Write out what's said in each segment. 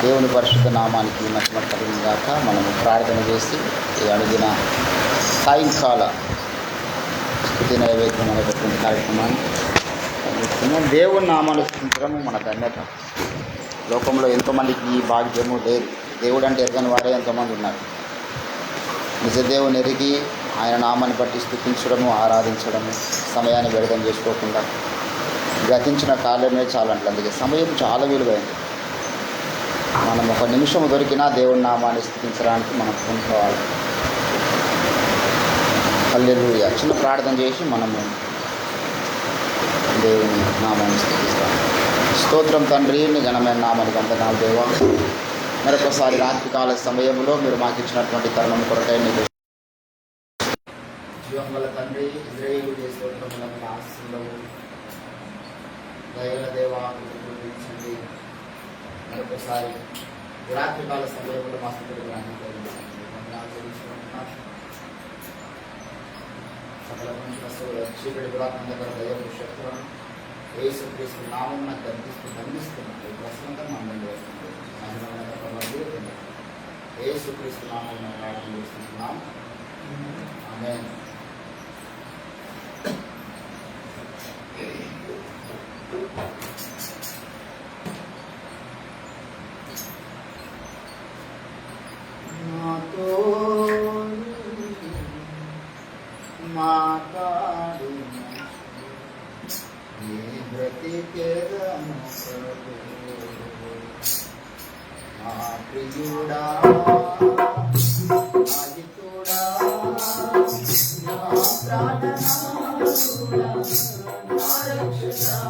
దేవుని పరిశుద్ధ నామానికి మహిమ కలుగును గాక. మనము ప్రార్థన చేసి ఈ అడిగిన సాయంకాల స్తుతి నైవేద్యం అనేటటువంటి కార్యక్రమాన్ని దేవుని నామాన్ని స్తుతించడము మన ధన్యత. లోకంలో ఎంతోమందికి ఈ భాగ్యము లేదు. దేవుడు అంటే ఎరగని వారే ఎంతోమంది ఉన్నారు. నిజదేవుని ఎరిగి ఆయన నామాన్ని బట్టి స్తుతించడము, ఆరాధించడము, సమయాన్ని వ్యర్థం చేసుకోకుండా గతించిన కాలమే చాలంటే. అందుకే సమయం చాలా విలువైంది. మనం ఒక నిమిషం దొరికినా దేవుని నామాన్ని స్తుతించడానికి మనం పూనుకోవాలి. హల్లెలూయా. చిన్న ప్రార్థన చేసి మనము దేవుని నామాన్ని స్తుతిస్తాం. స్తోత్రం తండ్రి, నీ ఘనమైన నామానికి వందనాలు దేవా. మరొకసారి రాత్రికాల సమయంలో మీరు మాకు ఇచ్చినటువంటి తరుణం కొరకై నీకు జీవం గల తండ్రి, ఇజ్రాయేలు స్తోత్రములకు ఆశీస్సులు దయగల దేవా గుర్తించండి. మరొకసారి రాత్రికాల సమయంలో మా స్థితికి సకల మనుషుల చీకటి గురాత్మ దగ్గర దైవ శక్తులను యేసుక్రీస్తు నామం నాకు దండిస్తున్నాను. ప్రశ్నగా మనం చేస్తుంది యేసుక్రీస్తు నామం ప్రార్థన చేస్తున్నాం. ఆమేన్. నాతో మాట్లాడు నీ బ్రతికెదను నా ప్రియుడా, నాజితుడా, నా ప్రాణనాథుడా, నా రక్షకుడా,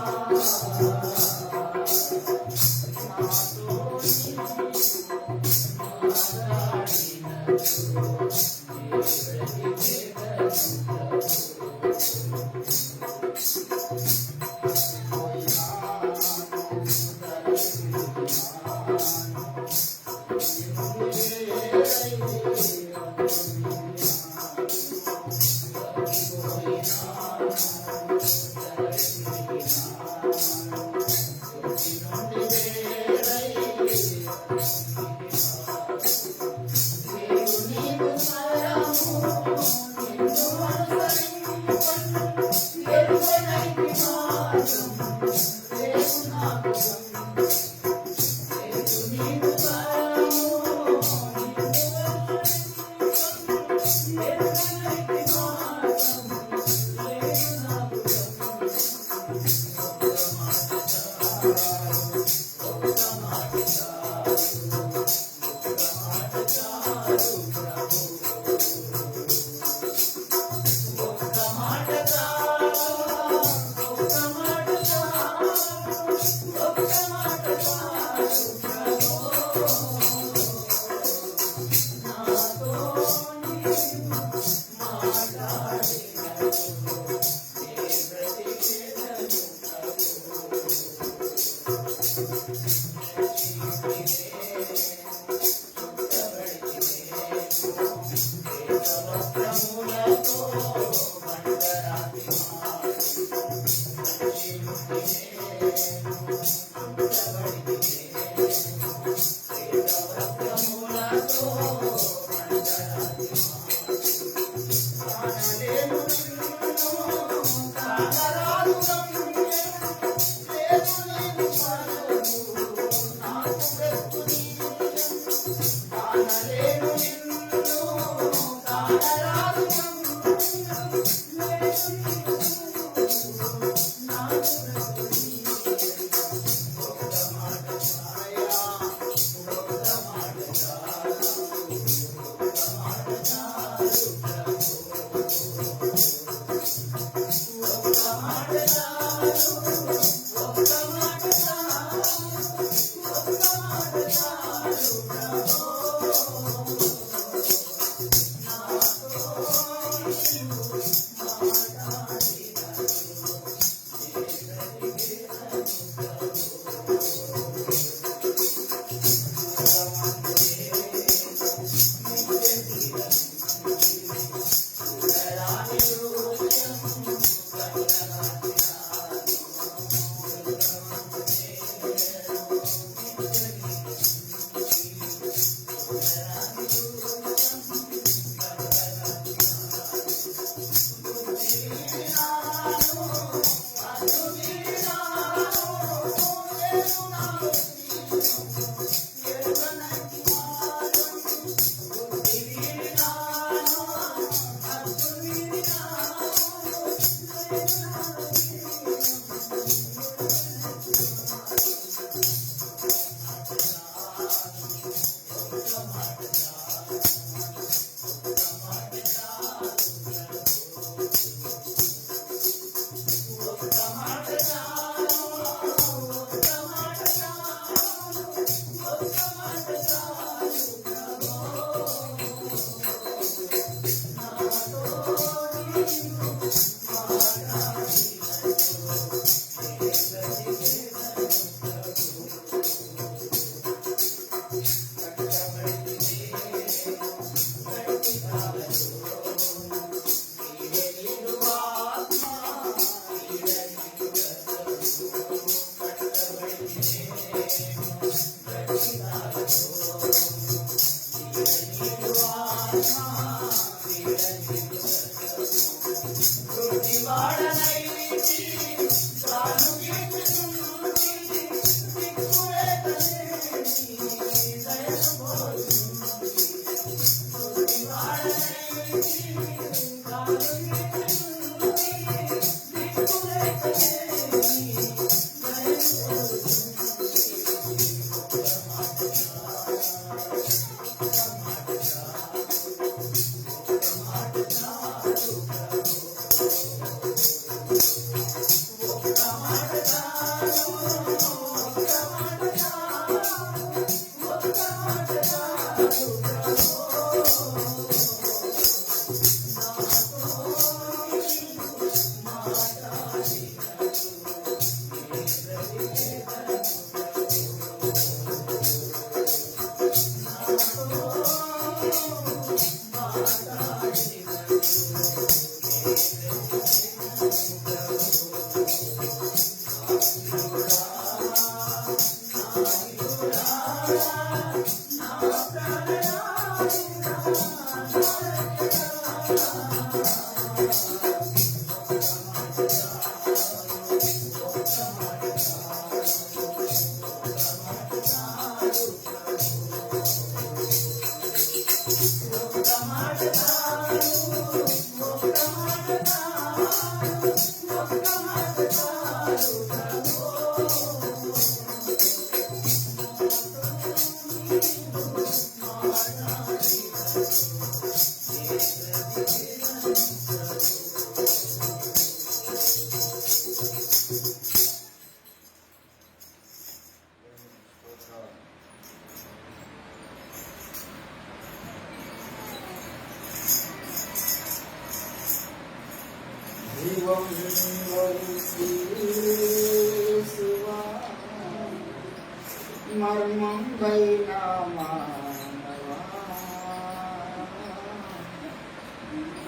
మర్మం వైనా మానవా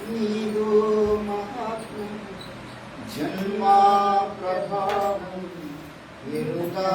నీదు మహాత్మ్యం జన్మా ప్రభావం ఎరుగా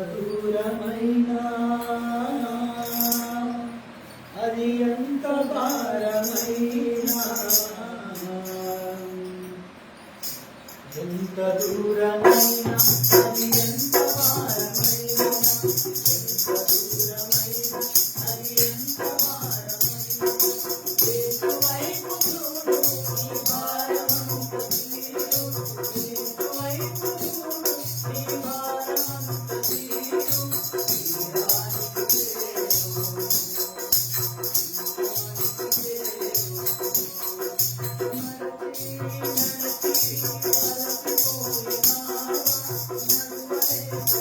దూరమైనా అది ఎంత భారమైనా ఎంత దూరమైనా అది ఎంత భారమైనా ఎంత దూరమైనా అది ఎంత భారమైనా ఏసువైపు చూడు నీ భారమంత తీరు ఏసువైపు చూడు నీ భారమంత తీరు నడచి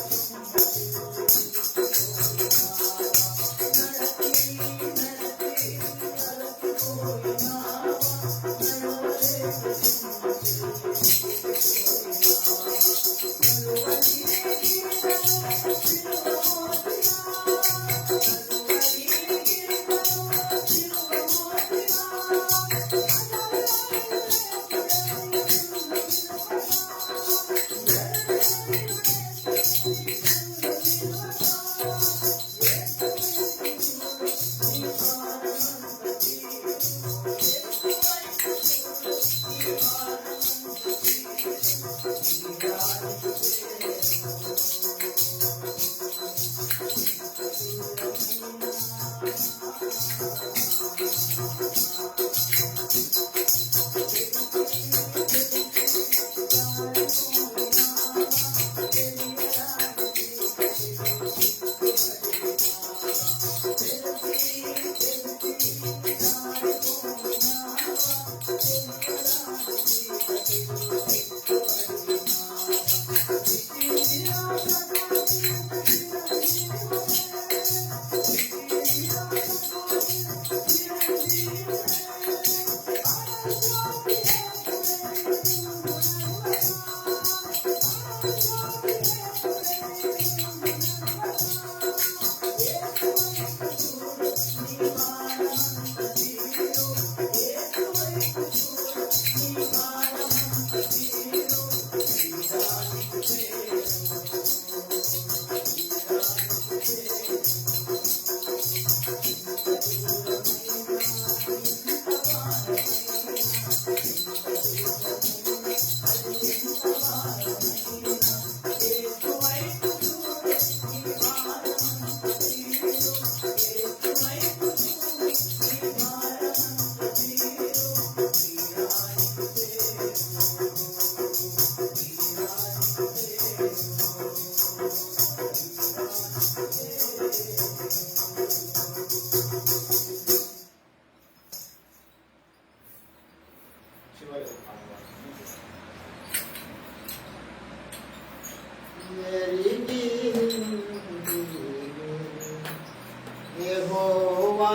యెహోవా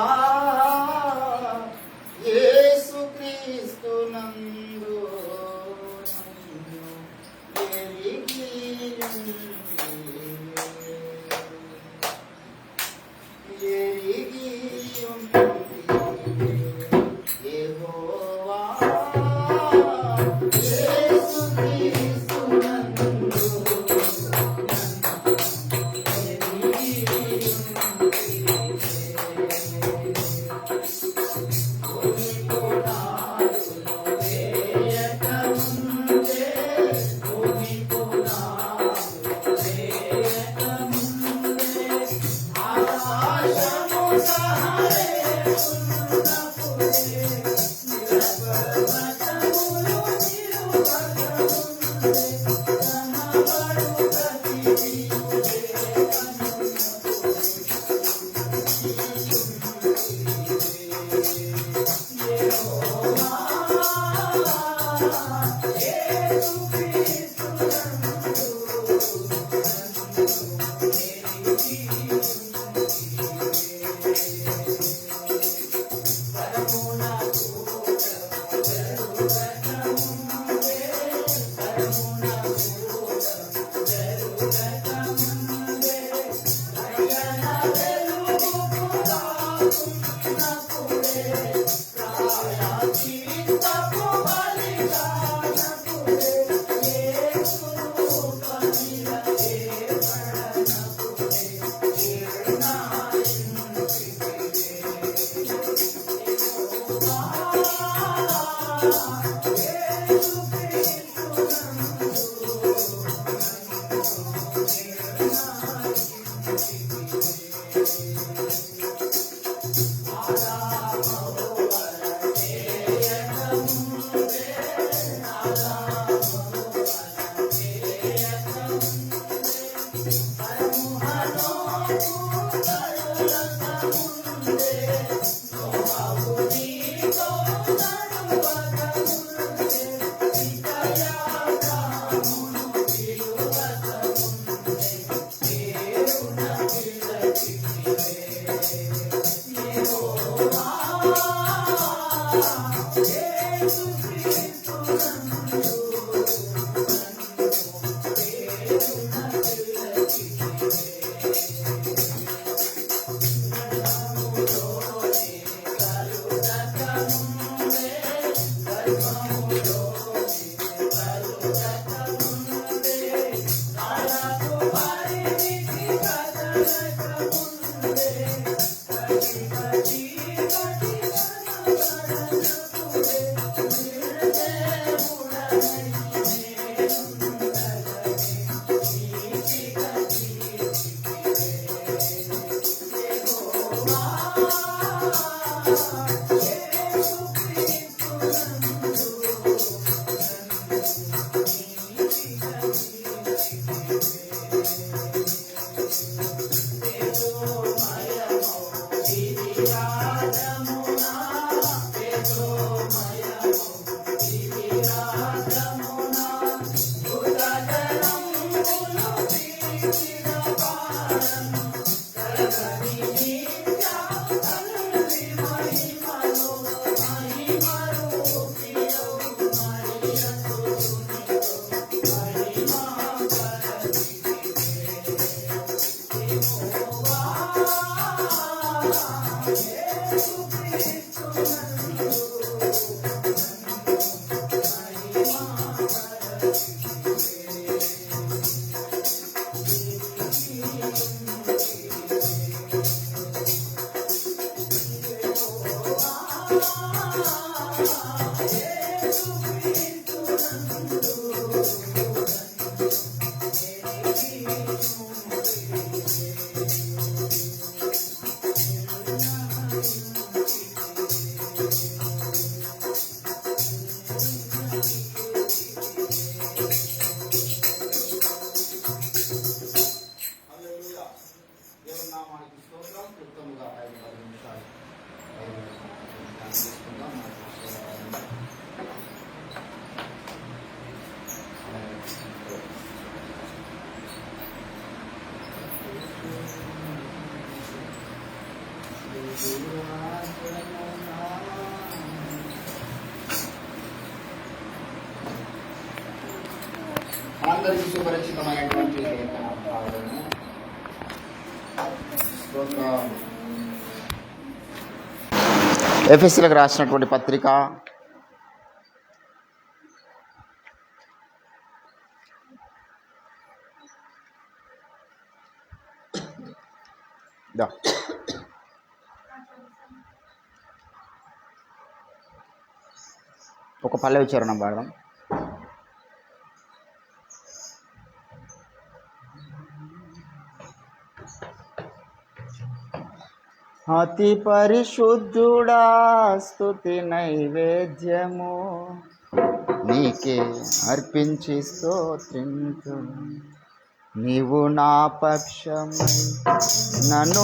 యేసుక్రీస్తు నందు అందరికీ సుపరిచితమైనటువంటి లేఖన భాగము. ఎఫెసీయులకు రాసినటువంటి పత్రిక 11వ చరణం పాడడం. అతి పరిశుద్ధుడా స్తుతి నైవేద్యము నీకే అర్పించి స్తోత్రించు. నీవు నా పక్షమై నన్ను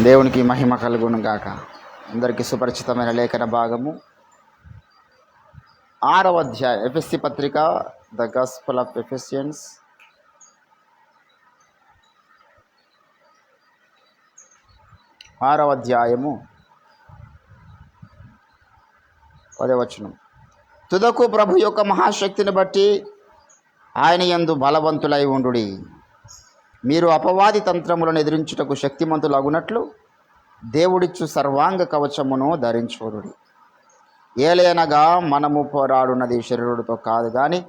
దేవునికి మహిమ కలుగును గాక. అందరికీ సుపరిచితమైన లేఖన భాగము 6వ అధ్యాయం. ఎఫెసీ పత్రిక, ద గాస్పెల్ ఆఫ్ ఎఫెసియన్స్, 6వ అధ్యాయము 10వ వచనం. తుదకు ప్రభు యొక్క మహాశక్తిని బట్టి ఆయన యందు బలవంతులై ఉండుడి. మీరు అపవాది తంత్రములను ఎదిరించుటకు శక్తిమంతులు అగునట్లు దేవుడిచ్చు సర్వాంగ కవచమును ధరించుకొనుడి. ఏలయనగా మనము పోరాడున్నది శరీరుడితో కాదు కానీ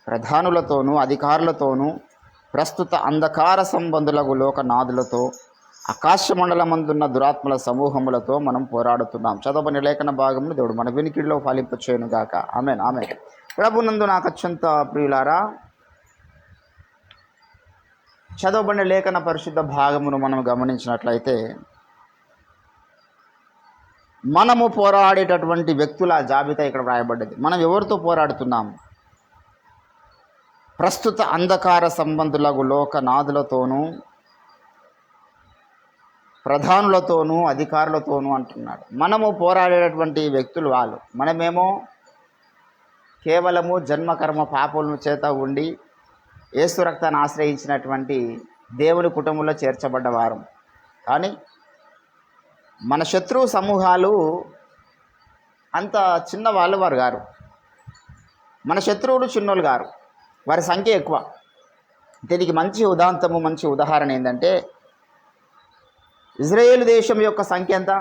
ప్రధానులతోనూ అధికారులతోనూ ప్రస్తుత అంధకార సంబంధులకు లోకనాథులతో ఆకాశమండలమందున్న దురాత్మల సమూహములతో మనం పోరాడుతున్నాం. చదవని లేఖన భాగమును దేవుడు మన వినికిడిలో ఫలింపచేయును గాక. ఆమేన్ ఆమేన్. ప్రభునందు నాకు అత్యంత ప్రియులారా, చదవబడిన లేఖన పరిశుద్ధ భాగమును మనం గమనించినట్లయితే మనము పోరాడేటటువంటి వ్యక్తుల జాబితా ఇక్కడ వ్రాయబడ్డది. మనం ఎవరితో పోరాడుతున్నాం? ప్రస్తుత అంధకార సంబంధులకు లోకనాథులతోనూ ప్రధానులతోనూ అధికారులతోనూ అంటున్నాడు. మనము పోరాడేటటువంటి వ్యక్తులు వాళ్ళు. మనమేమో కేవలము జన్మకర్మ పాపముల చేత ఉండి యేసు రక్తాన్ని ఆశ్రయించినటువంటి దేవుని కుటుంబంలో చేర్చబడ్డవారు. కానీ మన శత్రువు సమూహాలు అంత చిన్నవాళ్ళు వారు గారు. మన శత్రువులు చిన్నోళ్ళు గారు, వారి సంఖ్య ఎక్కువ. దీనికి మంచి ఉదాహరణ ఏంటంటే ఇజ్రాయేల్ దేశం యొక్క సంఖ్య ఎంత?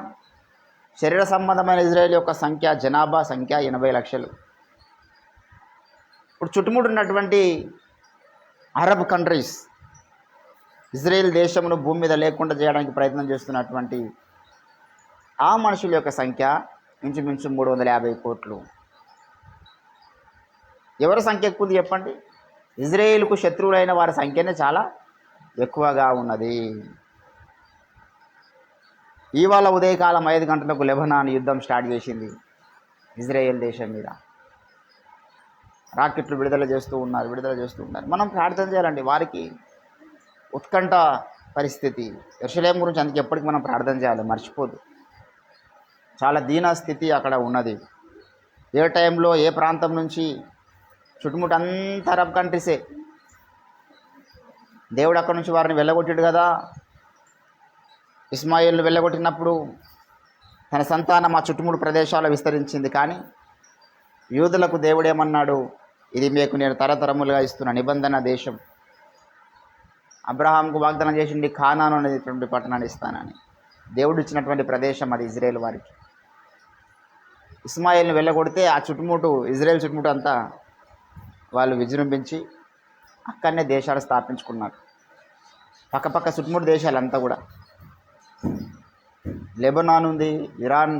శరీర సంబంధమైన ఇజ్రాయేల్ యొక్క సంఖ్య, జనాభా సంఖ్య 80 లక్షలు. ఇప్పుడు చుట్టుముడు ఉన్నటువంటి అరబ్ కంట్రీస్ ఇజ్రాయేల్ దేశమును భూమి మీద లేకుండా చేయడానికి ప్రయత్నం చేస్తున్నటువంటి ఆ మనుషుల యొక్క సంఖ్య ఇంచుమించు 350 కోట్లు. ఎవరి సంఖ్య ఎక్కువ ఉంది చెప్పండి? ఇజ్రాయేల్కు శత్రువులైన వారి సంఖ్యనే చాలా ఎక్కువగా ఉన్నది. ఇవాళ ఉదయకాలం 5 గంటలకు లెబనాన్ యుద్ధం స్టార్ట్ చేసింది ఇజ్రాయేల్ దేశం మీద. రాకెట్లు విడుదల చేస్తూ ఉన్నారు. మనం ప్రార్థన చేయాలండి. వారికి ఉత్కంఠ పరిస్థితి. యెరూషలేం గురించి అందుకే ఎప్పటికీ మనం ప్రార్థన చేయాలి, మర్చిపోదు. చాలా దీన స్థితి అక్కడ ఉన్నది. ఏ టైంలో ఏ ప్రాంతం నుంచి చుట్టుముట్టు అంతా అరబ్ కంట్రీసే. దేవుడు అక్కడ నుంచి వారిని వెళ్ళగొట్టాడు కదా. ఇస్మాయిల్ను వెళ్ళగొట్టినప్పుడు తన సంతానం ఆ చుట్టుముడు ప్రదేశాలు విస్తరించింది. కానీ యూదులకు దేవుడేమన్నాడు? ఇది మీకు నేను తరతరములుగా ఇస్తున్న నిబంధన దేశం. అబ్రహాంకు వాగ్దానం చేసింది ఖానాను అనేటువంటి పట్టణాన్ని ఇస్తానని. దేవుడు ఇచ్చినటువంటి ప్రదేశం అది ఇజ్రాయేల్ వారికి. ఇస్మాయిల్ని వెళ్ళగొడితే ఆ ఇజ్రాయేల్ చుట్టుముట్టు అంతా వాళ్ళు విజృంభించి అక్కడనే దేశాలు స్థాపించుకున్నారు. పక్కపక్క చుట్టుముట్టు దేశాలంతా కూడా. లెబనాన్ ఉంది, ఇరాన్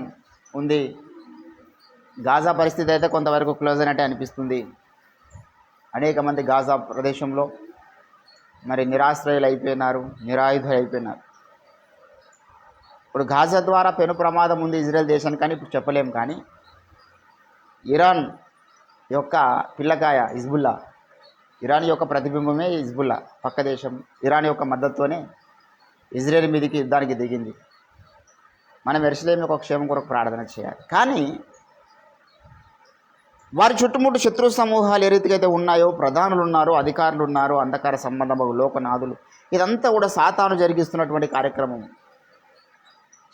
ఉంది. గాజా పరిస్థితి అయితే కొంతవరకు క్లోజ్ అయినట్టే అనిపిస్తుంది. అనేక మంది గాజా ప్రదేశంలో మరి నిరాశ్రయులు అయిపోయినారు, నిరాయుధులు అయిపోయినారు. ఇప్పుడు గాజా ద్వారా పెను ప్రమాదం ఉంది ఇజ్రాయెల్ దేశానికి కానీ ఇప్పుడు చెప్పలేం. కానీ ఇరాన్ యొక్క పిల్లకాయ హిజ్బుల్లా, ఇరాన్ యొక్క ప్రతిబింబమే హిజ్బుల్లా పక్క దేశం. ఇరాన్ యొక్క మద్దతుతోనే ఇజ్రాయెల్ మీదకి యుద్ధానికి దిగింది. మనం యెరూషలేము యొక్క క్షేమం కొరకు ప్రార్థన చేయాలి. కానీ వారి చుట్టుముట్టు శత్రు సమూహాలు ఏ రీతిగా అయితే ఉన్నాయో, ప్రధానులు ఉన్నారు, అధికారులు ఉన్నారు, అంధకార సంబంధము లోకనాథులు, ఇదంతా కూడా సాతాను జరిగిస్తున్నటువంటి కార్యక్రమం.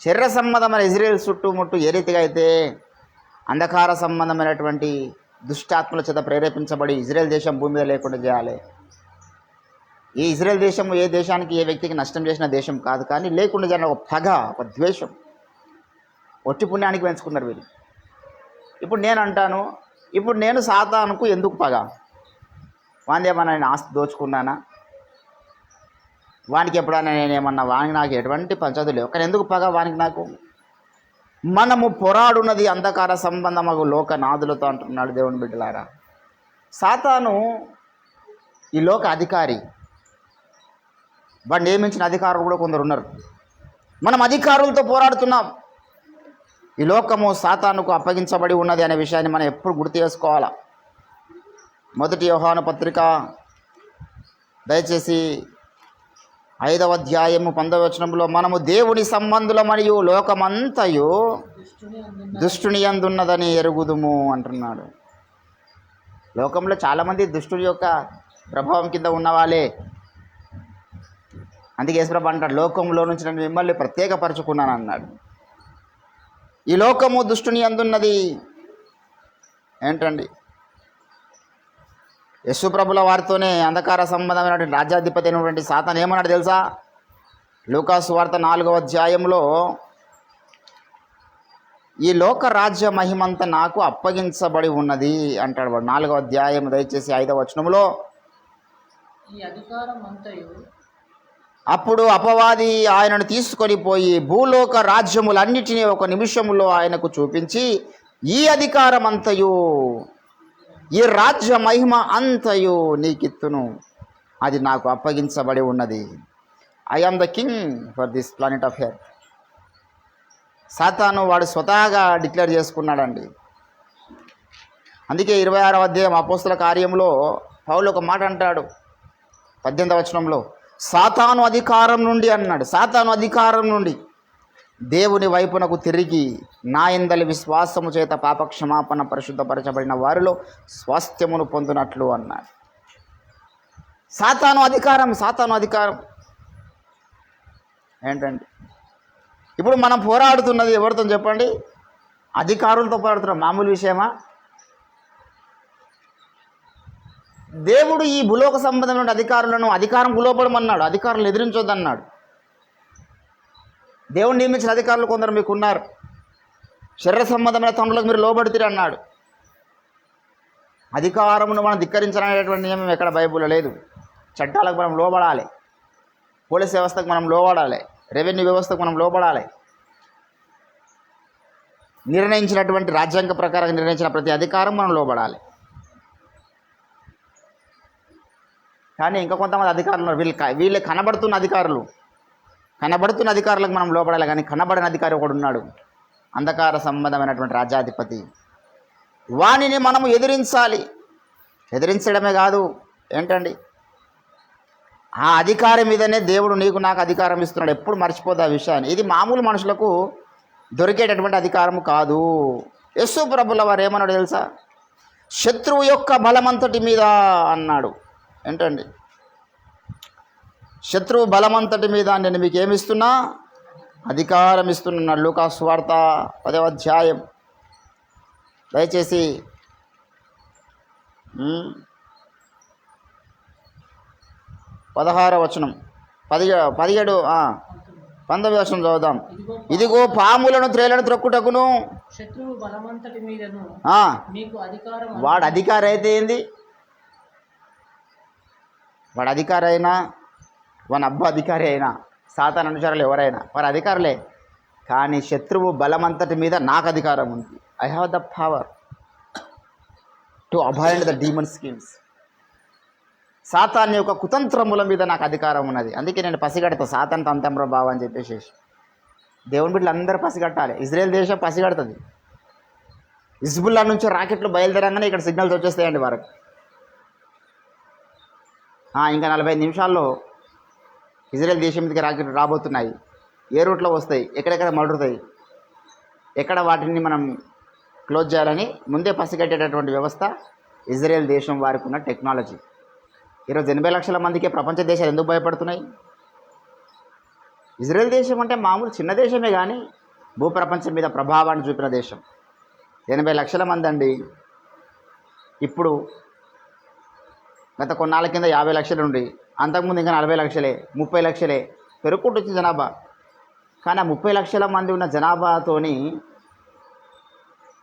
శరీర సంబంధమైన ఇజ్రాయెల్ చుట్టుముట్టు ఏ రీతిగా అయితే అంధకార సంబంధమైనటువంటి దుష్టాత్మల చేత ప్రేరేపించబడి ఇజ్రాయెల్ దేశం భూమి మీద లేకుండా చేయాలి. ఈ ఇజ్రాయెల్ దేశం ఏ దేశానికి ఏ వ్యక్తికి నష్టం చేసిన దేశం కాదు. కానీ లేకుండా జరిగిన ఒక పగ, ఒక ద్వేషం, ఒట్టి పుణ్యానికి పెంచుకున్నారు వీళ్ళు. ఇప్పుడు నేను అంటాను, ఇప్పుడు నేను సాతానుకు ఎందుకు పగ? వానిదేమన్నా నేను ఆస్తి దోచుకున్నానా? వానికి ఎప్పుడైనా నేనేమన్నా వానికి నాకు ఎటువంటి పంచాయతీ లేవు. కానీ ఎందుకు పగ వానికి నాకు? మనము పోరాడున్నది అంధకార సంబంధము లోకనాథులతో అంటున్నాడు దేవుని బిడ్డలారా. సాతాను ఈ లోక అధికారి. వాడు నియమించిన అధికారులు కూడా కొందరు ఉన్నారు. మనం అధికారులతో పోరాడుతున్నాం. ఈ లోకము సాతానుకు అప్పగించబడి ఉన్నది అనే విషయాన్ని మనం ఎప్పుడు గుర్తు చేసుకోవాలా. 1 యోహాను పత్రిక దయచేసి 5వ అధ్యాయము 10వ వచనంలో మనము దేవుని సంబంధుల మరియు లోకమంతయు దుష్టుని యందున్నదని ఎరుగుదుము అంటున్నాడు. లోకంలో చాలామంది దుష్టుడి యొక్క ప్రభావం కింద ఉన్నవాళ్ళే. అందుకే యేసుప్రభు అంటాడు, లోకంలో నుంచి నేను మిమ్మల్ని ప్రత్యేకపరచుకున్నాను అన్నాడు. ఈ లోకము దుష్టుని యందున్నది ఏంటండి? యేసుప్రభుల వారితోనే అంధకార సంబంధమైనటువంటి రాజ్యాధిపతి అయినటువంటి సాతాను ఏమన్నాడు తెలుసా? లూకా సువార్త 4వ అధ్యాయంలో ఈ లోక రాజ్య మహిమంతా నాకు అప్పగించబడి ఉన్నది అంటాడు వాడు. 4వ అధ్యాయం దయచేసి 5వ వచనంలో, ఈ అధికారం అంతయు అప్పుడు అపవాది ఆయనను తీసుకొని పోయి భూలోక రాజ్యములన్నిటినీ ఒక నిమిషములో ఆయనకు చూపించి, ఈ అధికారం అంతయు, ఈ రాజ్య మహిమ అంతయు నీకిత్తును, అది నాకు అప్పగించబడి ఉన్నది. I am the king for this planet of earth. సాతాను వాడు స్వతహాగా డిక్లేర్ చేసుకున్నాడండి. అందుకే 26వ అధ్యాయం అపోస్తల కార్యంలో పౌలు ఒక మాట అంటాడు 18వ వచనంలో, సాతాను అధికారం నుండి అన్నాడు, సాతాను అధికారం నుండి దేవుని వైపునకు తిరిగి నా యందలి విశ్వాసము చేత పాపక్షమాపణ పరిశుద్ధపరచబడిన వారిలో స్వాస్థ్యమును పొందినట్లు అన్నాడు. సాతాను అధికారం, సాతాను అధికారం ఏంటండి? ఇప్పుడు మనం పోరాడుతున్నది ఎవరితో చెప్పండి? అధికారులతో పోరాడుతున్నాం. మామూలు విషయమా? దేవుడు ఈ భూలోక సంబంధమైన అధికారులను అధికారం లోపడమన్నాడు, అధికారులను ఎదిరించొద్దన్నాడు. దేవుడు నియమించిన అధికారులు కొందరు మీకు ఉన్నారు. శరీర సంబంధమైన తండ్రులకు మీరు లోబడితే అన్నాడు. అధికారమును మనం ధిక్కరించాలనేటువంటి నియమం ఎక్కడ బైబిల్లో లేదు. చట్టాలకు మనం లోబడాలి, పోలీస్ వ్యవస్థకు మనం లోబడాలి, రెవెన్యూ వ్యవస్థకు మనం లోబడాలి. నిర్ణయించినటువంటి రాజ్యాంగ ప్రకారం నిర్ణయించిన ప్రతి అధికారం మనం లోబడాలి. కానీ ఇంకా కొంతమంది అధికారులు ఉన్నారు, వీళ్ళు కనబడుతున్న అధికారులకు మనం లోపడాలి. కానీ కనబడిన అధికారి ఒకడు ఉన్నాడు, అంధకార సంబంధమైనటువంటి రాజ్యాధిపతి. వానిని మనము ఎదిరించాలి. ఎదిరించడమే కాదు ఏంటండి, ఆ అధికారం మీదనే దేవుడు నీకు నాకు అధికారం ఇస్తున్నాడు. ఎప్పుడు మర్చిపోద్దు ఆ విషయాన్ని. ఇది మామూలు మనుషులకు దొరికేటటువంటి అధికారం కాదు. యేసు ప్రభుల వారు ఏమన్నాడు తెలుసా? శత్రువు యొక్క బలమంతటి మీద అన్నాడు. ఏంటండి? శత్రువు బలమంతటి మీద నేను మీకు ఏమిస్తున్నా? అధికారం ఇస్తున్నాడు. లూకాసు వార్త 10వ అధ్యాయం దయచేసి 16వ వచనం 19వ వచనం చదువుదాం. ఇదిగో పాములను త్రేలను త్రొక్కుటకును శత్రువు బలమంతటి మీదను మీకు అధికారం. వాడు అధికారి అయితే ఏంది? వాడు అధికారి అయినా, వాని అబ్బా అధికారి అయినా, సాతాను అనుచరులు ఎవరైనా వారు అధికారులే. కానీ శత్రువు బలమంతటి మీద నాకు అధికారం ఉంది. I have the power to abide the demon schemes. సాతాన్ యొక్క కుతంత్రముల మీద నాకు అధికారం ఉన్నది. అందుకే నేను పసిగడతా సాతాన్ తంత్రంలో బావ అని చెప్పేసి. దేవుని బిడ్డలు అందరూ పసిగట్టాలి. ఇజ్రాయెల్ దేశం పసిగడుతుంది. హిజ్బుల్లా నుంచి రాకెట్లు బయలుదేరంగానే ఇక్కడ సిగ్నల్స్ వచ్చేస్తాయండి వారికి. ఇంకా 45 నిమిషాల్లో ఇజ్రాయెల్ దేశం మీదకి రాకెట్లు రాబోతున్నాయి. ఏ రూట్లో వస్తాయి, ఎక్కడెక్కడ మడురుతాయి, ఎక్కడ వాటిని మనం క్లోజ్ చేయాలని ముందే పసిగట్టేటటువంటి వ్యవస్థ ఇజ్రాయెల్ దేశం వారికి ఉన్న టెక్నాలజీ. ఈరోజు 80 లక్షల మందికే ప్రపంచ దేశాలు ఎందుకు భయపడుతున్నాయి? ఇజ్రాయెల్ దేశం అంటే మామూలు చిన్న దేశమే కానీ భూప్రపంచం మీద ప్రభావాన్ని చూపిన దేశం. 80 లక్షల మంది అండి. ఇప్పుడు గత కొన్నాళ్ళ కింద 50 లక్షలు ఉండి, అంతకుముందు ఇంకా 40 లక్షలే, 30 లక్షలే పెరుగుకుంటూ వచ్చిన జనాభా. కానీ ఆ 30 లక్షల మంది ఉన్న జనాభాతోని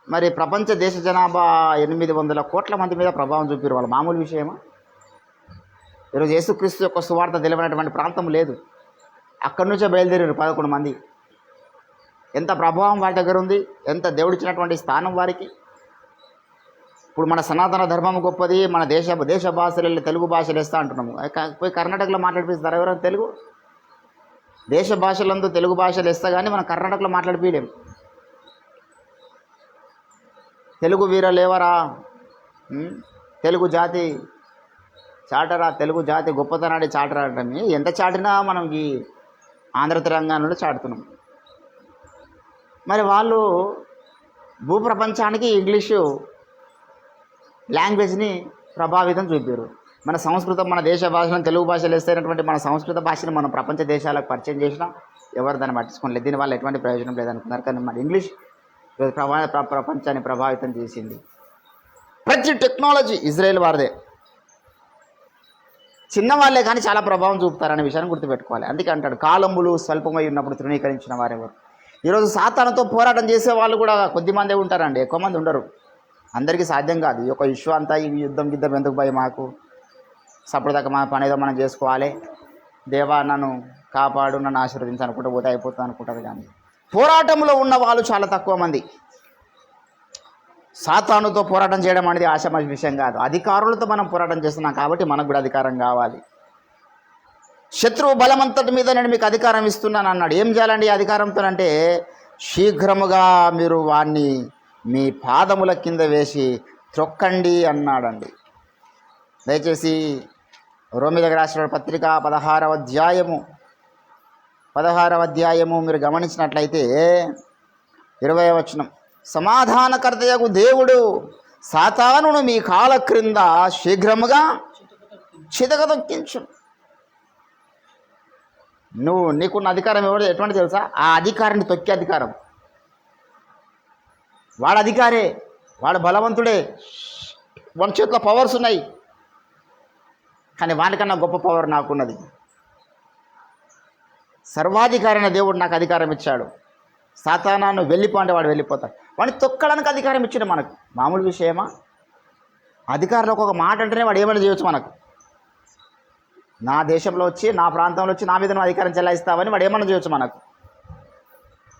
మరి ప్రపంచ దేశ జనాభా 800 కోట్ల మంది మీద ప్రభావం చూపారు. వాళ్ళు మామూలు విషయమా? ఈరోజు యేసుక్రీస్తు యొక్క సువార్త తెలియనటువంటి ప్రాంతం లేదు. అక్కడి నుంచే బయలుదేరారు 11 మంది. ఎంత ప్రభావం వారి దగ్గర ఉంది, ఎంత దేవుడిచ్చినటువంటి స్థానం వారికి. ఇప్పుడు మన సనాతన ధర్మం గొప్పది, మన దేశ భాషలు తెలుగు భాషలు వేస్తా అంటున్నాము. పోయి కర్ణాటకలో మాట్లాడిపిస్తారు ఎవరైనా తెలుగు? దేశ భాషలందు తెలుగు భాషలు వేస్తా కానీ మనం కర్ణాటకలో మాట్లాడిపోయలేము. తెలుగు వీరలేవరా, తెలుగు జాతి చాటరా, తెలుగు జాతి గొప్పతనాన్ని చాటరా అంటే ఎంత చాటినా మనం ఈ ఆంధ్ర తెలంగాణలో చాటుతున్నాం. మరి వాళ్ళు భూప్రపంచానికి ఇంగ్లీషు లాంగ్వేజ్ని ప్రభావితం చూపారు. మన సంస్కృతం, మన దేశ భాషలను తెలుగు భాషలు వేస్తేనటువంటి మన సంస్కృత భాషను మనం ప్రపంచ దేశాలకు పరిచయం చేసినా ఎవరు దాన్ని పట్టించుకోలేదు. దీనివల్ల ఎటువంటి ప్రయోజనం లేదనుకున్నారు. కానీ మన ఇంగ్లీష్ ప్రపంచాన్ని ప్రభావితం చేసింది. ప్రతి టెక్నాలజీ ఇజ్రాయెల్ వారిదే. చిన్నవాళ్ళే కానీ చాలా ప్రభావం చూపుతారనే విషయాన్ని గుర్తుపెట్టుకోవాలి. అందుకే అంటాడు, కాలములు స్వల్పమై ఉన్నప్పుడు తృణీకరించిన వారెవరు. ఈరోజు సాతానుతో పోరాటం చేసే వాళ్ళు కూడా కొద్దిమందే ఉంటారండి, ఎక్కువ మంది ఉండరు. అందరికీ సాధ్యం కాదు. ఈ యొక్క విశ్వం అంతా ఈ యుద్ధం ఎందుకు భయ మాకు, సపోర్దాకా మా పని ఏదో మనం చేసుకోవాలి, దేవా నన్ను కాపాడు, నన్ను ఆశీర్వదించి అనుకుంటూ పోతే అయిపోతుంది అనుకుంటారు. కానీ పోరాటంలో ఉన్న వాళ్ళు చాలా తక్కువ మంది. సాతానుతో పోరాటం చేయడం అనేది ఆశామాషి విషయం కాదు. అధికారులతో మనం పోరాటం చేస్తున్నాం కాబట్టి మనకు కూడా అధికారం కావాలి. శత్రువు బలమంతటి మీద నేను మీకు అధికారం ఇస్తున్నాను అన్నాడు. ఏం చేయాలండి అధికారంతో అంటే, శీఘ్రముగా మీరు వాణ్ణి మీ పాదముల కింద వేసి త్రొక్కండి అన్నాడండి. దయచేసి రోమిలకు రాసిన పత్రిక 16వ అధ్యాయము మీరు గమనించినట్లయితే 20వ వచనం, సమాధానకర్తయగు దేవుడు సాతానును మీ కాల క్రింద శీఘ్రముగా చితకదొక్కించు. నీకున్న అధికారం ఎవరు ఎటువంటి తెలుసా? ఆ అధికారాన్ని తొక్కే అధికారం. వాడు అధికారే, వాడు బలవంతుడే, వాడి చేతిలో పవర్స్ ఉన్నాయి. కానీ వాడికన్నా గొప్ప పవర్ నాకున్నది. సర్వాధికారి అయిన దేవుడు నాకు అధికారం ఇచ్చాడు. సాతానాను వెళ్ళిపో అంటే వాడు వెళ్ళిపోతాడు. వాడిని తొక్కడానికి అధికారం ఇచ్చాడు మనకు. మామూలు విషయమా? అధికారంలో ఒక మాట అంటేనే వాడు ఏమైనా చేయొచ్చు మనకు. నా దేశంలో వచ్చి, నా ప్రాంతంలో వచ్చి నా మీద నువ్వు అధికారం చెలాయిస్తావని వాడు ఏమన్నా చేయొచ్చు మనకు.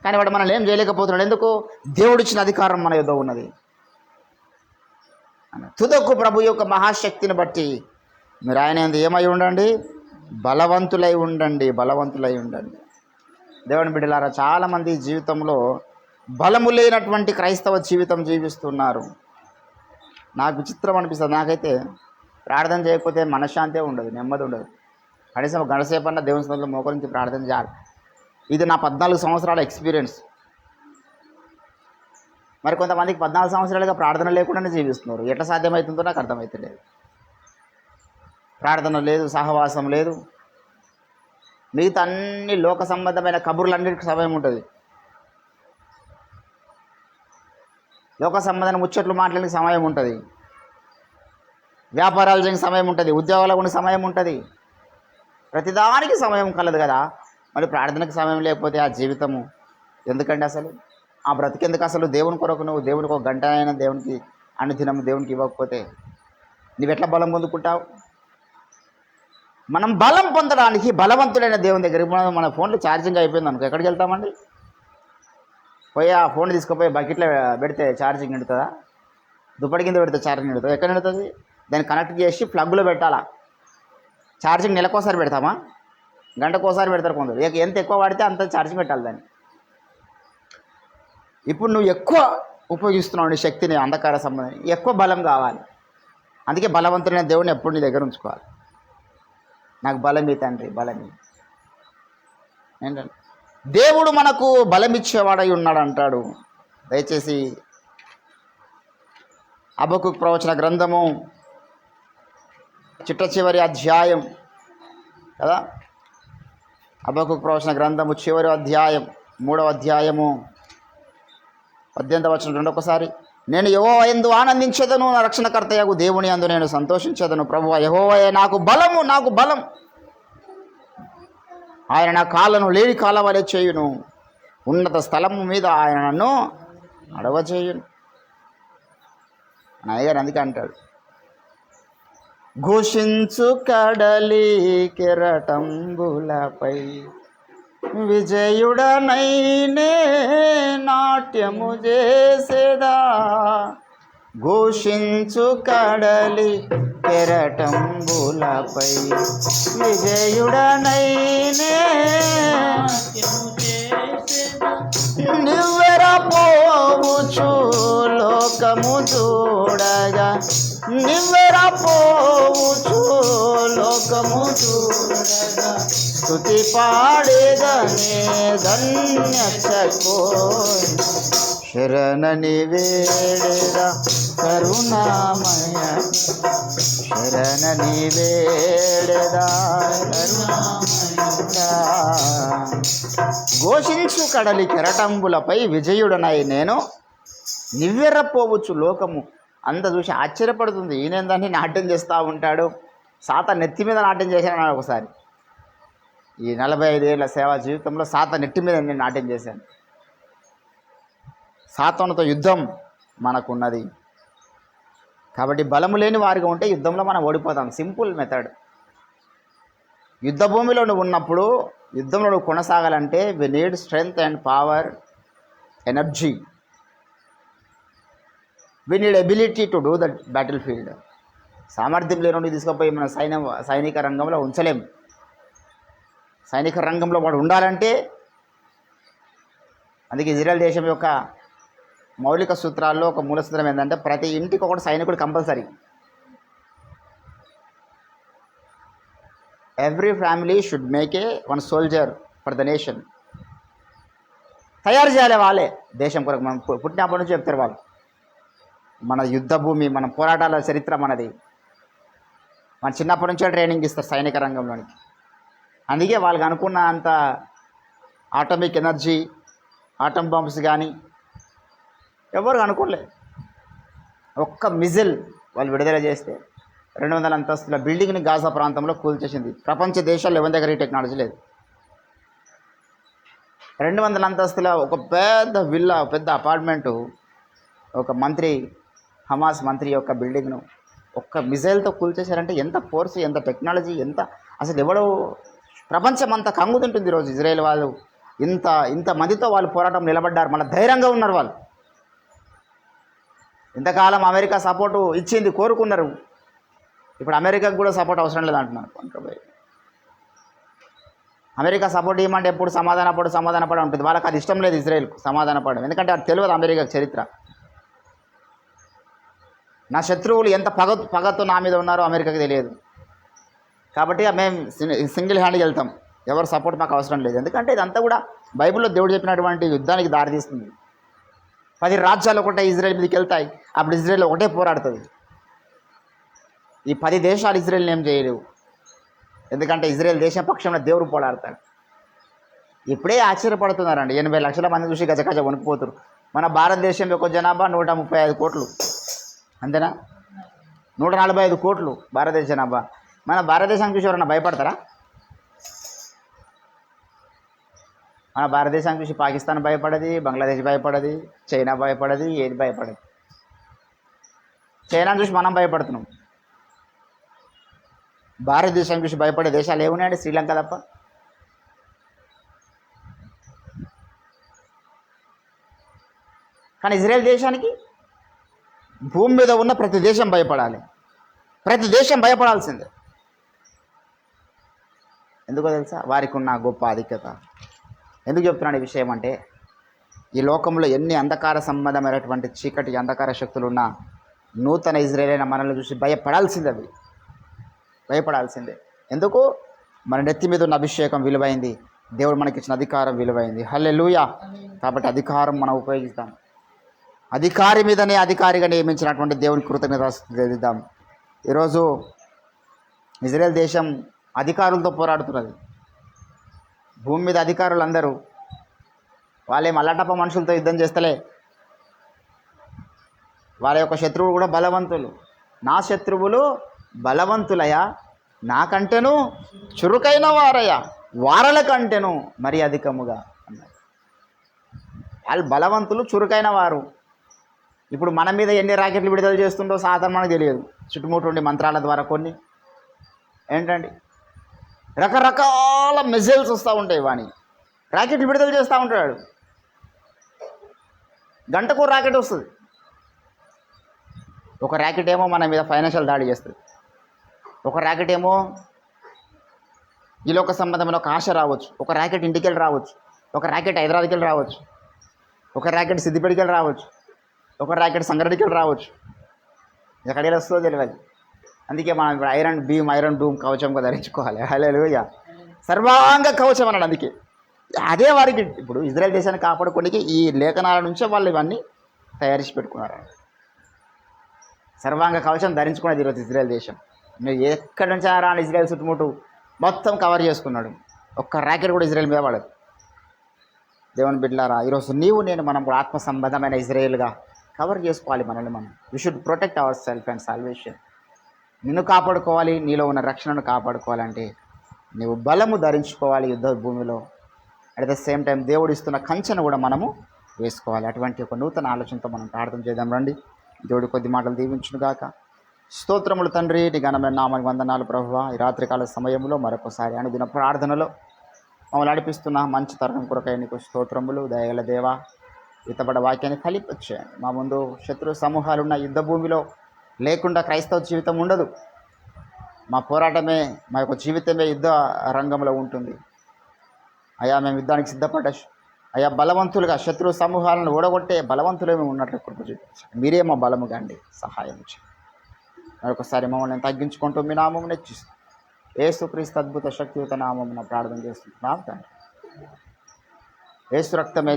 కానీ వాడు మనల్ని ఏం చేయలేకపోతున్నాడు. ఎందుకు? దేవుడిచ్చిన అధికారం మన యుద్ధ ఉన్నది. తుదకు ప్రభు యొక్క మహాశక్తిని బట్టి మీరు ఆయన ఏమై ఉండండి? బలవంతులై ఉండండి. దేవుని బిడ్డలారా, చాలామంది జీవితంలో బలము లేనటువంటి క్రైస్తవ జీవితం జీవిస్తున్నారు. నాకు విచిత్రం అనిపిస్తుంది. నాకైతే ప్రార్థన చేయకపోతే మనశ్శాంతే ఉండదు, నెమ్మది ఉండదు. కనీసం గంటసేపు అన్న దేవుని సన్నిధిలో మోకరించి ప్రార్థన చేయాలి. ఇది నా 14 సంవత్సరాల ఎక్స్పీరియన్స్. మరి కొంతమందికి 14 సంవత్సరాలుగా ప్రార్థన లేకుండానే జీవిస్తున్నారు. ఎట్లా సాధ్యమవుతుందో నాకు అర్థమవుతలేదు. ప్రార్థన లేదు, సహవాసం లేదు, మిగతా అన్ని లోక సంబంధమైన కబుర్లన్నిటికీ సమయం ఉంటుంది. లోక సంబంధమైన ముచ్చట్లు మాట్లాడే సమయం ఉంటుంది, వ్యాపారాలు చేయడానికి సమయం ఉంటుంది, ఉద్యోగాలకు ఉన్న సమయం ఉంటుంది, ప్రతిదానికి సమయం కలదు కదా. మరి ప్రార్థనకు సమయం లేకపోతే ఆ జీవితము ఎందుకండి? అసలు ఆ బ్రతికెందుకు? అసలు దేవుని కొరకు నువ్వు దేవునికి ఒక గంట అయినా దేవునికి అనుదినము దేవునికి ఇవ్వకపోతే నువ్వెట్లా బలం పొందుకుంటావు? మనం బలం పొందడానికి బలవంతుడైన దేవుని దగ్గరికి మన ఫోన్లో ఛార్జింగ్ అయిపోయింది అనుకో, ఎక్కడికి వెళ్తామండి? పోయి ఆ ఫోన్ తీసుకుపోయి బకెట్లో పెడితే ఛార్జింగ్ నిండుతుందా? దుప్పటి కింద పెడితే ఛార్జింగ్ నిండుతుంది? ఎక్కడ నిండుతుంది? దాన్ని కనెక్ట్ చేసి ప్లగ్లో పెట్టాలా. ఛార్జింగ్ నెలకోసారి పెడతామా? గంటకోసారి పెడతారు కొందరు. ఎంత ఎక్కువ వాడితే అంత ఛార్జింగ్ పెట్టాలి దాన్ని. ఇప్పుడు నువ్వు ఎక్కువ ఉపయోగిస్తున్నావు నీ శక్తిని, అంధకార సంబంధం, ఎక్కువ బలం కావాలి. అందుకే బలవంతుడైన దేవుడిని ఎప్పుడు నీ దగ్గర ఉంచుకోవాలి. నాకు బలమీ తండ్రి, బలమీ. ఏంటంటే దేవుడు మనకు బలమిచ్చేవాడై ఉన్నాడు అంటాడు. దయచేసి హబక్కూకు ప్రవచన గ్రంథము చిట్ట అధ్యాయం కదా, హబక్కూకు ప్రవచన గ్రంథము చివరి అధ్యాయం 3వ అధ్యాయము 18వ వచనం రెండొకసారి, నేను యెహోవా యందు ఆనందించెదను, నా రక్షణకర్తయగు దేవుని యందు నేను సంతోషించెదను. ప్రభువా యెహోవాయే నాకు బలం, ఆయన నా కాళ్ళను లేని కాళ్ళ వలె చేయును, ఉన్నత స్థలము మీద ఆయన నన్ను నడవచేయును. అయ్యారు అందుకే అంటాడు, ఘోషించు కడలి కెరటంబులపై విజయుడనైనే నాట్యము చేసేదా. ఘోషించు కడలి కెరటంబులపై విజయుడనైనే నివ్వెరపోవచ్చు లోకము చూడగా, నివ్వెరపోవచ్చు లోకము చూడగా, స్తుతి పాడేదనే ధన్యచకో. శరణని వేడెదా కరుణామయ, శరణని వేడెదా కరుణామయ. ఘోషించు కడలి కెరటంబులపై విజయుడనై నేను నివ్వెరపోవచ్చు లోకము. అంత చూసి ఆశ్చర్యపడుతుంది. ఈయనేందాన్ని నాట్యం చేస్తూ ఉంటాడు. సాతాను నెత్తి మీద నాట్యం చేశాను ఒకసారి. ఈ 45 ఏళ్ల సేవా జీవితంలో సాతాను నెత్తి మీద నేను నాట్యం చేశాను. సాతానుతో యుద్ధం మనకున్నది. కాబట్టి బలము లేని వారిగా ఉంటే యుద్ధంలో మనం ఓడిపోతాం. Simple method. యుద్ధ భూమిలో నువ్వు ఉన్నప్పుడు యుద్ధంలో నువ్వు కొనసాగాలంటే we need strength and power, energy. We need ability to do that battlefield. సామర్థ్యం లేని తీసుకుపోయి మన సైనిక రంగంలో ఉంచలేం. సైనిక రంగంలో వాడు ఉండాలంటే, అందుకే ఇజ్రాయెల్ దేశం యొక్క మౌలిక సూత్రాల్లో ఒక మూల సూత్రం ఏంటంటే ప్రతి ఇంటికి ఒకటి సైనికుడు compulsory. Every family should make a one soldier for the nation. తయారు చేయాలి వాళ్ళే దేశం కొరకు. మనం పుట్టినప్పటి నుంచి చెప్తారు వాళ్ళు. మన యుద్ధ భూమి, మన పోరాటాల చరిత్ర మనది. మన చిన్నప్పటి నుంచే ట్రైనింగ్ ఇస్తారు సైనిక రంగంలోనికి. అందుకే వాళ్ళకి అనుకున్న అంత ఆటమిక్ ఎనర్జీ, ఆటం బాంబ్స్ కానీ ఎవరు అనుకోలే. ఒక్క మిజిల్ వాళ్ళు విడుదల చేస్తే 200 అంతస్తుల బిల్డింగ్ని గాజా ప్రాంతంలో కూల్చేసింది. ప్రపంచ దేశాల్లో ఎవరి దగ్గర ఈ టెక్నాలజీ లేదు. 200 అంతస్తుల ఒక పెద్ద విల్లా, పెద్ద అపార్ట్మెంటు, ఒక మంత్రి, హమాస్ మంత్రి యొక్క బిల్డింగ్ను ఒక్క మిజైల్తో కూల్చేశారంటే ఎంత ఫోర్స్, ఎంత టెక్నాలజీ, ఎంత అసలు ఎవడో ప్రపంచం అంతా కంగుతుంటుంది ఈరోజు. ఇజ్రాయెల్ వాళ్ళు ఇంత మందితో వాళ్ళు పోరాటం నిలబడ్డారు. మళ్ళీ ధైర్యంగా ఉన్నారు వాళ్ళు. ఇంతకాలం అమెరికా సపోర్టు ఇచ్చింది, కోరుకున్నారు. ఇప్పుడు అమెరికాకు కూడా సపోర్ట్ అవసరం లేదంటున్నారు. అమెరికా సపోర్ట్ ఇవ్వమంటే ఎప్పుడు సమాధానపడి ఉంటుంది. వాళ్ళకి అది ఇష్టం లేదు ఇజ్రాయెల్కు సమాధానపడడం. ఎందుకంటే అది తెలియదు అమెరికా చరిత్ర. నా శత్రువులు ఎంత పగతో నా మీద ఉన్నారో అమెరికాకి తెలియదు. కాబట్టి మేము సింగిల్ హ్యాండ్కి వెళ్తాం. ఎవరు సపోర్ట్ మాకు అవసరం లేదు. ఎందుకంటే ఇదంతా కూడా బైబిల్లో దేవుడు చెప్పినటువంటి యుద్ధానికి దారితీస్తుంది. 10 రాజ్యాలు ఒకటే ఇజ్రాయెల్ మీదకి వెళ్తాయి. అప్పుడు ఇజ్రాయెల్ ఒకటే పోరాడుతుంది. ఈ 10 దేశాలు ఇజ్రాయెల్ని ఏం చేయలేవు. ఎందుకంటే ఇజ్రాయెల్ దేశ పక్షంలో దేవుడు పోరాడతాడు. ఇప్పుడే ఆశ్చర్యపడుతున్నారండి. 80 లక్షల మంది చూసి గజగజ వణికిపోతున్నారు. మన భారతదేశం యొక్క జనాభా 135 కోట్లు, అంతేనా? 145 కోట్లు భారతదేశ జనాభా. మన భారతదేశానికి చూసి ఎవరన్నా భయపడతారా? మన భారతదేశానికి చూసి పాకిస్తాన్ భయపడది, బంగ్లాదేశ్ భయపడది, చైనా భయపడది, ఏది భయపడదు. చైనాను చూసి మనం భయపడుతున్నాం. భారతదేశం చూసి భయపడే దేశాలు ఏమున్నాయండి? శ్రీలంక తప్ప. కానీ ఇజ్రాయెల్ దేశానికి భూమి మీద ఉన్న ప్రతి దేశం భయపడాలి. ప్రతి దేశం భయపడాల్సిందే. ఎందుకో తెలుసా? వారికి ఉన్న గొప్ప ఆధిక్యత. ఎందుకు చెప్తున్నాను ఈ విషయం అంటే, ఈ లోకంలో ఎన్ని అంధకార సంబంధమైనటువంటి చీకటి అంధకార శక్తులు ఉన్నా నూతన ఇజ్రాయేల్ అయిన మనల్ని చూసి భయపడాల్సిందే. అవి భయపడాల్సిందే. ఎందుకు? మన నెత్తి మీద ఉన్న అభిషేకం విలువైంది. దేవుడు మనకిచ్చిన అధికారం విలువైంది. హల్లెలూయా. కాబట్టి అధికారం మనం ఉపయోగిస్తాం. అధికారి మీదనే అధికారిగా నియమించినటువంటి దేవుని కృతజ్ఞత తెలుద్దాం. ఈరోజు ఇజ్రాయెల్ దేశం అధికారులతో పోరాడుతున్నది. భూమి మీద అధికారులు అందరూ వాళ్ళేం అల్లటప్ప మనుషులతో యుద్ధం చేస్తలే. వాళ్ళ యొక్క శత్రువులు కూడా బలవంతులు. నా శత్రువులు బలవంతులయ్యా, నాకంటేను చురుకైన వారయ్యా, వారల కంటేను మరి అధికముగా అన్నారు. వాళ్ళు బలవంతులు, చురుకైన వారు. ఇప్పుడు మన మీద ఎన్ని రాకెట్లు విడుదల చేస్తుండో సాధారణ మనకు తెలియదు. చుట్టుముట్టుండి మంత్రాల ద్వారా కొన్ని ఏంటండి రకరకాల మిజైల్స్ వస్తూ ఉంటాయి. వాని రాకెట్లు విడుదల చేస్తూ ఉంటాడు. గంటకు రాకెట్ వస్తుంది. ఒక ర్యాకెట్ ఏమో మన మీద ఫైనాన్షియల్ దాడి చేస్తుంది. ఒక ర్యాకెట్ ఏమో ఈ లోక సంబంధమైన ఒక ఆశ రావచ్చు. ఒక ర్యాకెట్ ఇంటికి వెళ్ళి రావచ్చు. ఒక ర్యాకెట్ హైదరాబాద్కి వెళ్ళి రావచ్చు. ఒక ర్యాకెట్ సిద్దిపేటకి వెళ్ళి రావచ్చు. ఒక ర్యాకెట్ సంగారెడ్డికి వెళ్ళి రావచ్చు. ఎక్కడికి వస్తుందో తెలియదు. అందుకే మనం ఇప్పుడు ఐరన్ డూమ్ కవచంగా ధరించుకోవాలి. హల్లెలూయా. సర్వాంగ కవచం అన్నాడు. అందుకే అదే వారికి ఇప్పుడు ఇజ్రాయెల్ దేశాన్ని కాపాడుకోవడానికి ఈ లేఖనాల నుంచే వాళ్ళు ఇవన్నీ తయారు చేసి పెట్టుకున్నారు. సర్వాంగ కవచం ధరించుకున్నది ఈరోజు ఇజ్రాయెల్ దేశం. మీరు ఎక్కడి నుంచి రాని ఇజ్రాయెల్ చుట్టుముట్టు మొత్తం కవర్ చేసుకున్నాడు. ఒక్క ర్యాకెట్ కూడా ఇజ్రాయెల్ మీద పడదు. దేవుని బిడ్డలారా, ఈరోజు మనం కూడా ఆత్మ సంబంధమైన ఇజ్రాయెల్గా కవర్ చేసుకోవాలి మనల్ని మనం. We should protect our self and salvation. నిన్ను కాపాడుకోవాలి, నీలో ఉన్న రక్షణను కాపాడుకోవాలంటే నీవు బలము ధరించుకోవాలి యుద్ధ భూమిలో. అట్ ద సేమ్ టైం దేవుడు ఇస్తున్న కంచెను కూడా మనము వేసుకోవాలి. అటువంటి ఒక నూతన ఆలోచనతో మనం ప్రార్థన చేద్దాం రండి. దేవుడు కొద్ది మాటలు దీవించునుగాక. స్తోత్రములు తండ్రి, నీ ఘనమైన నామానికి వందనాలు ప్రభువా. ఈ రాత్రికాల సమయంలో మరొకసారి అనుదిన ప్రార్థనలో మమ్మల్ని నడిపిస్తున్న మంచి తరుణం కొరకై నీకు స్తోత్రములు. దయగల దేవా, విత్తబడ్డ వాక్యాన్ని ఫలింపచేయండి. మా ముందు శత్రు సమూహాలున్న యుద్ధ భూమిలో లేకుండా క్రైస్తవ జీవితం ఉండదు. మా పోరాటమే, మా యొక్క జీవితమే యుద్ధ రంగంలో ఉంటుంది. అయా, మేము యుద్ధానికి సిద్ధపడ్డ అయా బలవంతులుగా శత్రు సమూహాలను ఓడగొట్టే బలవంతులేమో ఉన్నట్లు కృప చూపించండి. మీరే మా బలముగా అండి, సహాయం చేయండి. మరొకసారి మమ్మల్ని తగ్గించుకుంటూ మీ నామం నెచ్చిస్తాం. యేసుక్రీస్తు అద్భుత శక్తియుత నామమున ప్రార్థన చేస్తున్నాం తండ్రి. యేసు రక్తమే